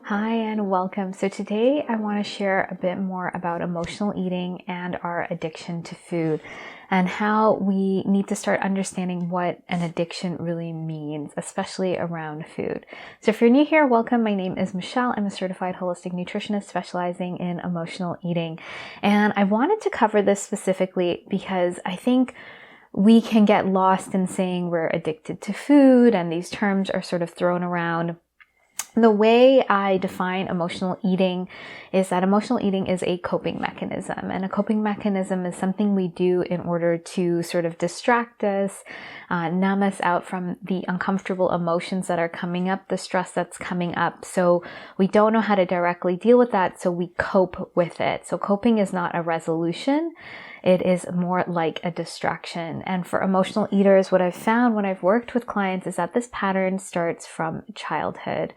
Hi and welcome. So today I want to share a bit more about emotional eating and our addiction to food and how we need to start understanding what an addiction really means, especially around food. So if you're new here, welcome. My name is Michelle. I'm a certified holistic nutritionist specializing in emotional eating. And I wanted to cover this specifically because I think we can get lost in saying we're addicted to food and these terms are sort of thrown around. The way I define emotional eating is that emotional eating is a coping mechanism, and a coping mechanism is something we do in order to sort of distract us, numb us out from the uncomfortable emotions that are coming up, the stress that's coming up. So we don't know how to directly deal with that, so we cope with it. So coping is not a resolution. It is more like a distraction. And for emotional eaters, what I've found when I've worked with clients is that this pattern starts from childhood.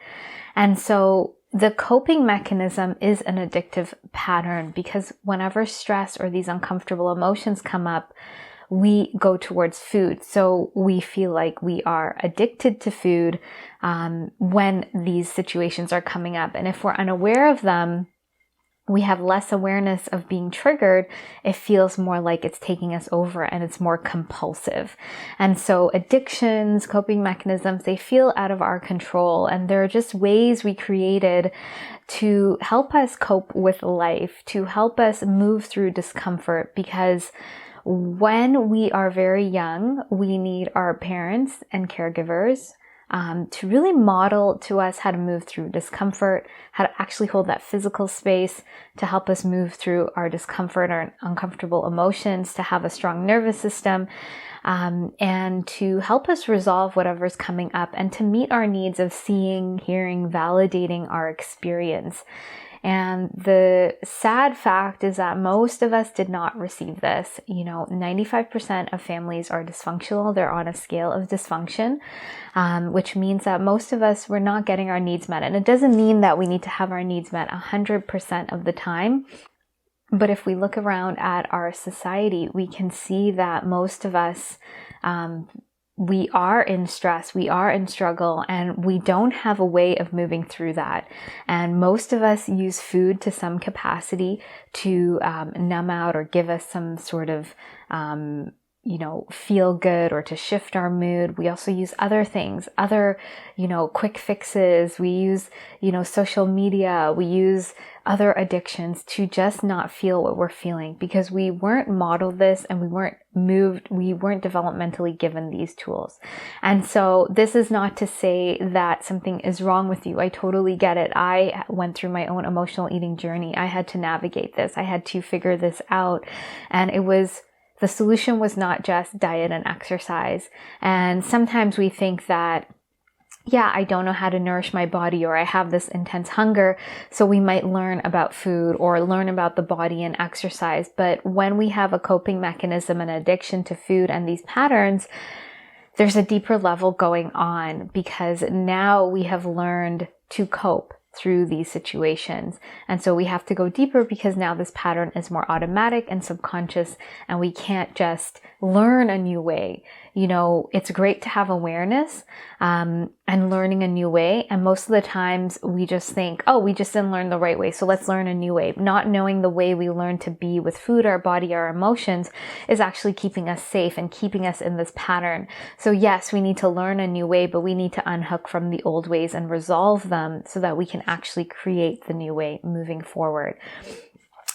And so the coping mechanism is an addictive pattern because whenever stress or these uncomfortable emotions come up, we go towards food. So we feel like we are addicted to food when these situations are coming up. And if we're unaware of them, we have less awareness of being triggered, it feels more like it's taking us over and it's more compulsive. And so addictions, coping mechanisms, they feel out of our control. And they're just ways we created to help us cope with life, to help us move through discomfort. Because when we are very young, we need our parents and caregivers to really model to us how to move through discomfort, how to actually hold that physical space to help us move through our discomfort or uncomfortable emotions, to have a strong nervous system, and to help us resolve whatever's coming up and to meet our needs of seeing, hearing, validating our experience. And the sad fact is that most of us did not receive this. 95% of families are dysfunctional. They're on a scale of dysfunction, which means that most of us were not getting our needs met. And it doesn't mean that we need to have our needs met 100% of the time. But if we look around at our society, we can see that most of us, we are in stress, we are in struggle, and we don't have a way of moving through that. And most of us use food to some capacity to numb out or give us some sort of feel good or to shift our mood. We also use other things, other, quick fixes. We use, social media. We use other addictions to just not feel what we're feeling because we weren't modeled this and we weren't developmentally given these tools. And so this is not to say that something is wrong with you. I totally get it. I went through my own emotional eating journey. I had to navigate this. I had to figure this out. And the solution was not just diet and exercise. And sometimes we think that, I don't know how to nourish my body, or I have this intense hunger, so we might learn about food or learn about the body and exercise. But when we have a coping mechanism and addiction to food and these patterns, there's a deeper level going on because now we have learned to cope through these situations. And so we have to go deeper because now this pattern is more automatic and subconscious and we can't just learn a new way. It's great to have awareness and learning a new way. And most of the times we just think, we just didn't learn the right way, so let's learn a new way. Not knowing the way we learn to be with food, our body, our emotions is actually keeping us safe and keeping us in this pattern. So yes, we need to learn a new way, but we need to unhook from the old ways and resolve them so that we can actually create the new way moving forward.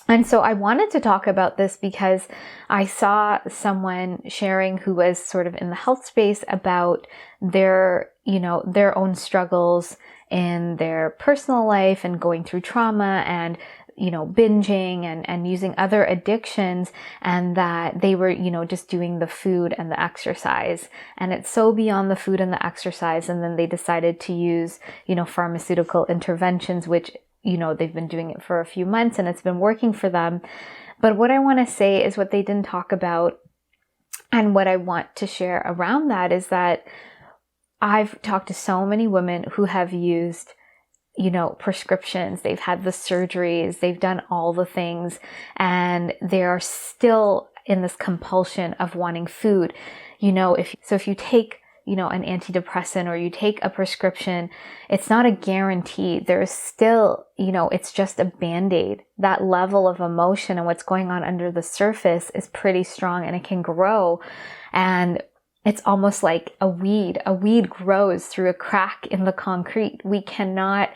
And so I wanted to talk about this because I saw someone sharing who was sort of in the health space about their own struggles in their personal life and going through trauma and binging and using other addictions, and that they were, just doing the food and the exercise. And it's so beyond the food and the exercise. And then they decided to use, pharmaceutical interventions, which they've been doing it for a few months and it's been working for them. But what I want to say is what they didn't talk about, and what I want to share around that is that I've talked to so many women who have used, prescriptions. They've had the surgeries, they've done all the things, and they are still in this compulsion of wanting food. If you take an antidepressant or you take a prescription, it's not a guarantee. There's still, it's just a Band-Aid. That level of emotion and what's going on under the surface is pretty strong, and it can grow. And it's almost like a weed. A weed grows through a crack in the concrete. We cannot,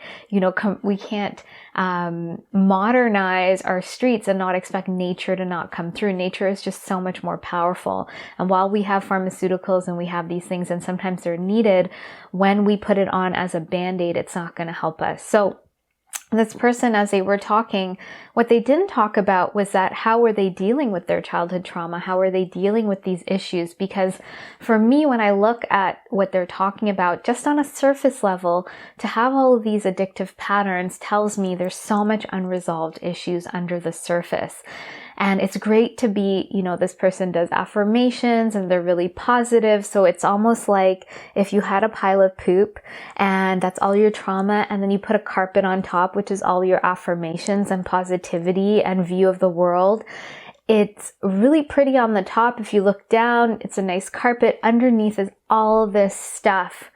we can't modernize our streets and not expect nature to not come through. Nature is just so much more powerful. And while we have pharmaceuticals and we have these things, and sometimes they're needed, when we put it on as a Band-Aid, it's not going to help us. So this person, as they were talking, what they didn't talk about was that how were they dealing with their childhood trauma? How are they dealing with these issues? Because for me, when I look at what they're talking about, just on a surface level, to have all of these addictive patterns tells me there's so much unresolved issues under the surface. And it's great to be, this person does affirmations and they're really positive. So it's almost like if you had a pile of poop and that's all your trauma, and then you put a carpet on top, which is all your affirmations and positivity and view of the world. It's really pretty on the top. If you look down, it's a nice carpet. Underneath is all this stuff.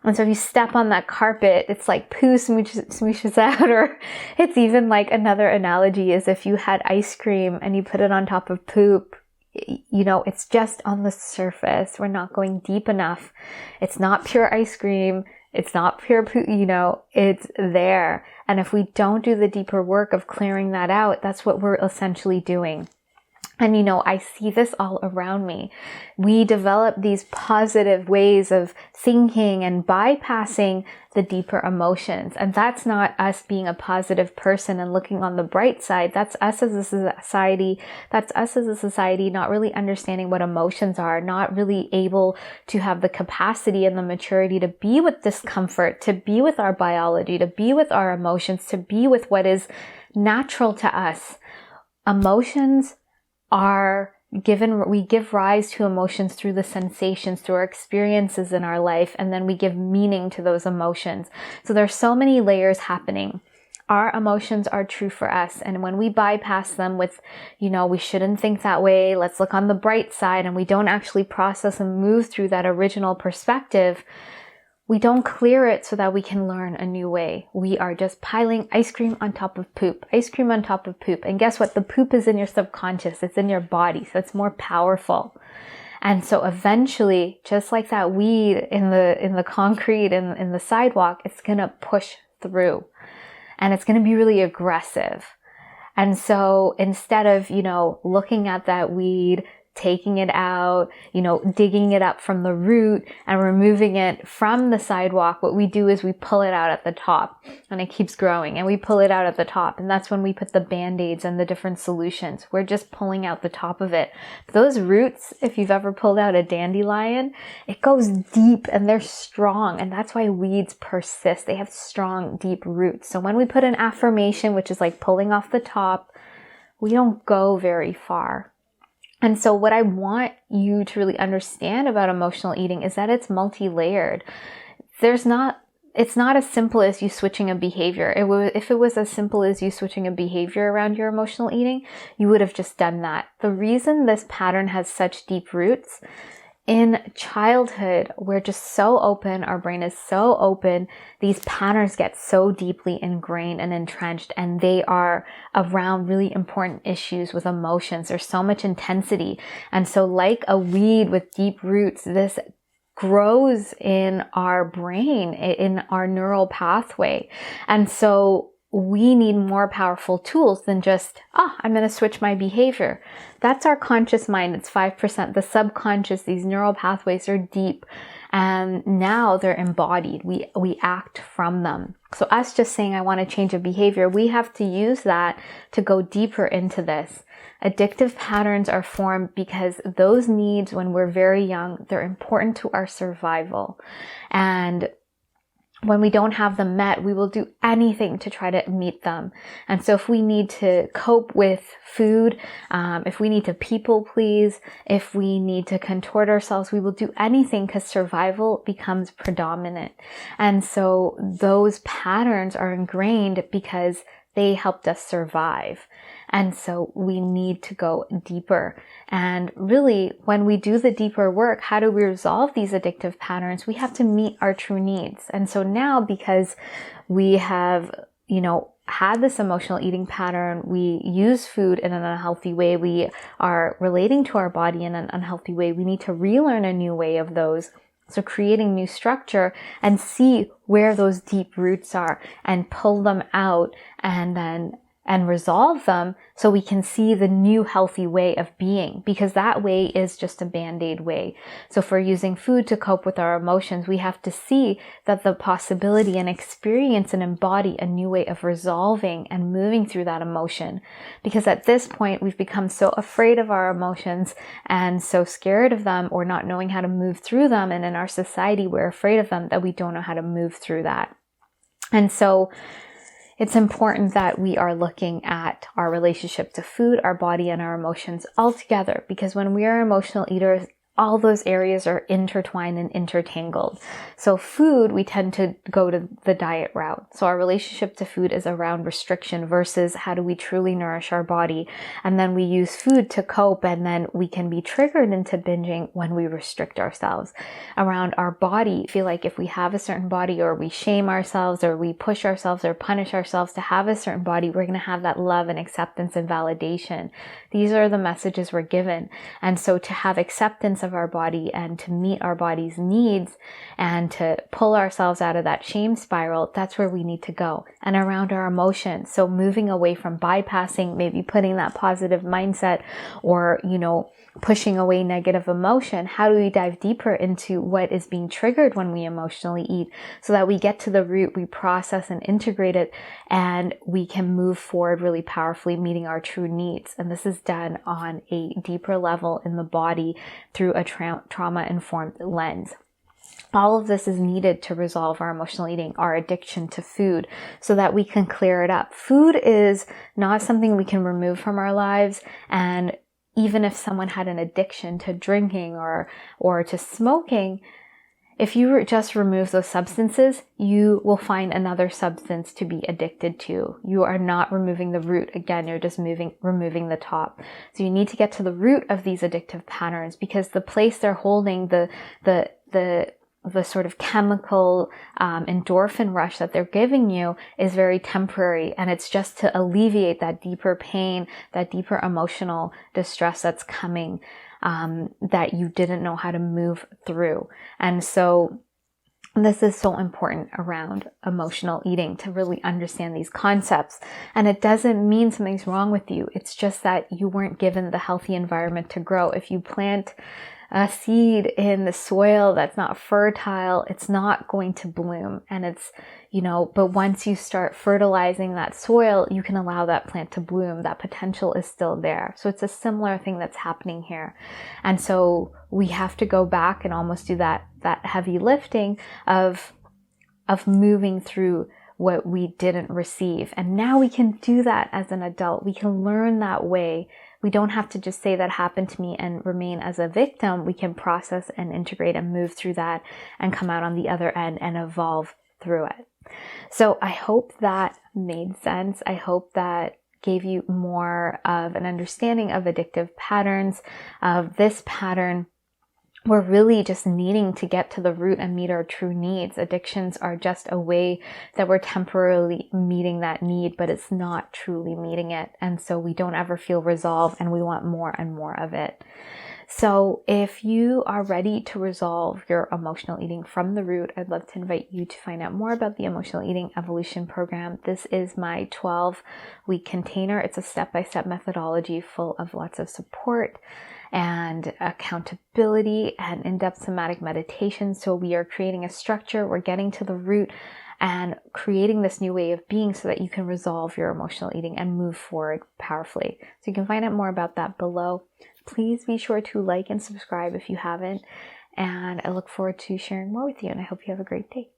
And so if you step on that carpet, it's like poo smooshes out. Or it's even like, another analogy is if you had ice cream and you put it on top of poop, it's just on the surface. We're not going deep enough. It's not pure ice cream. It's not pure poo, it's there. And if we don't do the deeper work of clearing that out, that's what we're essentially doing. And I see this all around me. We develop these positive ways of thinking and bypassing the deeper emotions. And that's not us being a positive person and looking on the bright side. That's us as a society. That's us as a society not really understanding what emotions are, not really able to have the capacity and the maturity to be with discomfort, to be with our biology, to be with our emotions, to be with what is natural to us. Emotions we give rise to emotions through the sensations, through our experiences in our life, and then we give meaning to those emotions. So there's so many layers happening. Our emotions are true for us. And when we bypass them with, we shouldn't think that way, let's look on the bright side, and we don't actually process and move through that original perspective, we don't clear it so that we can learn a new way. We are just piling ice cream on top of poop, ice cream on top of poop. And guess what? The poop is in your subconscious. It's in your body. So it's more powerful. And so eventually, just like that weed in the concrete and in the sidewalk, it's going to push through, and it's going to be really aggressive. And so instead of, looking at that weed, taking it out, digging it up from the root and removing it from the sidewalk, what we do is we pull it out at the top, and it keeps growing, and we pull it out at the top. And that's when we put the Band-Aids and the different solutions. We're just pulling out the top of it. Those roots, if you've ever pulled out a dandelion, it goes deep and they're strong. And that's why weeds persist. They have strong, deep roots. So when we put an affirmation, which is like pulling off the top, we don't go very far. And so what I want you to really understand about emotional eating is that it's multi-layered. It's not as simple as you switching a behavior. If it was as simple as you switching a behavior around your emotional eating, you would have just done that. The reason this pattern has such deep roots, in childhood, we're just so open, our brain is so open, these patterns get so deeply ingrained and entrenched, and they are around really important issues with emotions. There's so much intensity. And so like a weed with deep roots, this grows in our brain, in our neural pathway. And so we need more powerful tools than just, I'm going to switch my behavior. That's our conscious mind. It's 5%. The subconscious, these neural pathways are deep, and now they're embodied. We act from them. So us just saying, I want to change a behavior, we have to use that to go deeper into this. Addictive patterns are formed because those needs, when we're very young, they're important to our survival. And when we don't have them met, we will do anything to try to meet them. And so if we need to cope with food, if we need to people please, if we need to contort ourselves, we will do anything because survival becomes predominant. And so those patterns are ingrained because They helped us survive. And so we need to go deeper. And really, when we do the deeper work, how do we resolve these addictive patterns? We have to meet our true needs. And so now, because we have, had this emotional eating pattern, we use food in an unhealthy way, we are relating to our body in an unhealthy way, we need to relearn a new way of those. So creating new structure and see where those deep roots are and pull them out and resolve them so we can see the new healthy way of being, because that way is just a band-aid way. So if we're using food to cope with our emotions, we have to see that the possibility and experience and embody a new way of resolving and moving through that emotion. Because at this point, we've become so afraid of our emotions and so scared of them, or not knowing how to move through them. And in our society, we're afraid of them, that we don't know how to move through that. And so it's important that we are looking at our relationship to food, our body, and our emotions all together, because when we are emotional eaters, all those areas are intertwined and intertangled. So food, we tend to go to the diet route. So our relationship to food is around restriction versus how do we truly nourish our body. And then we use food to cope, and then we can be triggered into binging when we restrict ourselves. Around our body, I feel like if we have a certain body, or we shame ourselves, or we push ourselves or punish ourselves to have a certain body, we're going to have that love and acceptance and validation. These are the messages we're given. And so to have acceptance of our body and to meet our body's needs and to pull ourselves out of that shame spiral, that's where we need to go. And around our emotions, so moving away from bypassing, maybe putting that positive mindset, or, pushing away negative emotion, how do we dive deeper into what is being triggered when we emotionally eat, so that we get to the root, we process and integrate it, and we can move forward really powerfully, meeting our true needs. And this is done on a deeper level in the body through a trauma-informed lens. All of this is needed to resolve our emotional eating, our addiction to food, so that we can clear it up. Food is not something we can remove from our lives, and even if someone had an addiction to drinking or to smoking, if you just remove those substances, you will find another substance to be addicted to. You are not removing the root. Again, you're just removing the top. So you need to get to the root of these addictive patterns, because the place they're holding the sort of chemical endorphin rush that they're giving you is very temporary, and it's just to alleviate that deeper pain, that deeper emotional distress that's coming, that you didn't know how to move through. And so this is so important around emotional eating, to really understand these concepts. And it doesn't mean something's wrong with you. It's just that you weren't given the healthy environment to grow. If you plant a seed in the soil that's not fertile, it's not going to bloom. And it's, but once you start fertilizing that soil, you can allow that plant to bloom. That potential is still there. So it's a similar thing that's happening here. And so we have to go back and almost do that heavy lifting of moving through what we didn't receive. And now we can do that as an adult. We can learn that way. We don't have to just say that happened to me and remain as a victim. We can process and integrate and move through that and come out on the other end and evolve through it. So I hope that made sense. I hope that gave you more of an understanding of addictive patterns, of this pattern. We're really just needing to get to the root and meet our true needs. Addictions are just a way that we're temporarily meeting that need, but it's not truly meeting it. And so we don't ever feel resolved, and we want more and more of it. So if you are ready to resolve your emotional eating from the root, I'd love to invite you to find out more about the Emotional Eating Evolution Program. This is my 12-week container. It's a step-by-step methodology full of lots of support and accountability and in-depth somatic meditation. So we are creating a structure, we're getting to the root and creating this new way of being so that you can resolve your emotional eating and move forward powerfully. So you can find out more about that below. Please be sure to like and subscribe if you haven't. And I look forward to sharing more with you, and I hope you have a great day.